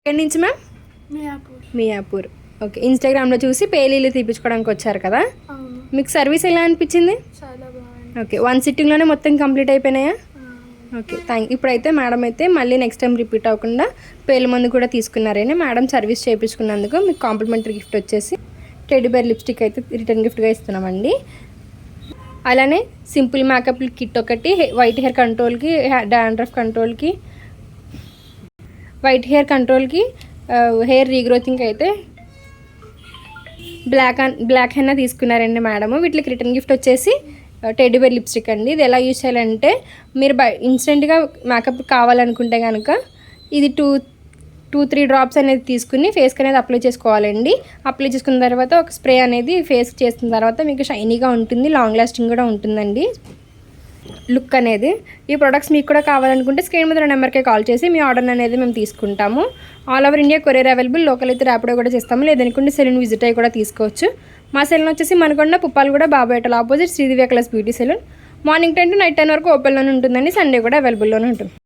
ఎక్కడి నుంచి ma'am? Miyapur. Miyapur. Okay. ఇన్స్టాగ్రామ్లో చూసి పేలీలు తీపించుకోవడానికి వచ్చారు కదా? అవును. మీకు సర్వీస్ ఎలా అనిపించింది? చాలా బాగుంది. ఓకే. 1 సిట్టింగ్లోనే మొత్తం కంప్లీట్ అయిపోయినాయా? ఓకే. ఇప్పుడైతే మేడం అయితే మళ్ళీ నెక్స్ట్ టైం రిపీట్ అవ్వకుండా పేలు మందు కూడా తీసుకున్నారని మేడం సర్వీస్ చేయించుకున్నందుకు మీకు కాంప్లిమెంటరీ గిఫ్ట్ వచ్చేసి టెడ్డీ బేర్ లిప్స్టిక్ అయితే రిటర్న్ గిఫ్ట్గా ఇస్తున్నామండి. అలానే సింపుల్ మేకప్ కిట్ ఒకటి, వైట్ హెయిర్ కంట్రోల్కి, డాండ్రఫ్ కంట్రోల్కి, వైట్ హెయిర్ కంట్రోల్కి, హెయిర్ రీగ్రోతింగ్కి అయితే బ్లాక్ హెన్నా తీసుకున్నారండి మేడము. వీటికి రిటర్న్ గిఫ్ట్ వచ్చేసి టెడ్డీ బేర్ లిప్స్టిక్ అండి. ఇది ఎలా యూజ్ చేయాలంటే మీరు ఇన్స్టెంట్గా మేకప్ కావాలనుకుంటే కనుక ఇది 2-3 డ్రాప్స్ అనేది తీసుకుని ఫేస్కి అనేది అప్లై చేసుకోవాలండి. అప్లై చేసుకున్న తర్వాత ఒక స్ప్రే అనేది ఫేస్కి చేసిన తర్వాత మీకు షైనీగా ఉంటుంది, లాంగ్ లాస్టింగ్ కూడా ఉంటుందండి లుక్ అనేది. ఈ ప్రొడక్ట్స్ మీకు కూడా కావాలనుకుంటే స్క్రీన్ మీద నెంబర్కే కాల్ చేసి మీ ఆర్డర్ అనేది మేము తీసుకుంటాము. All over India courier available. Local అయితే ర్యాపిడో కూడా చేస్తాము, లేదనుకుంటే సెలూన్ విజిట్ అయ్యి కూడా తీసుకోవచ్చు. మా సెలూన్ వచ్చేసి మనకొండ పుప్పాలగూడ బాబాయటల opposite Sridivya colours beauty salon. Morning 10 to night 10 వరకు ఓపెన్లోనే ఉంటుందండి. సండే కూడా అవైలబుల్లోనే ఉంటుంది.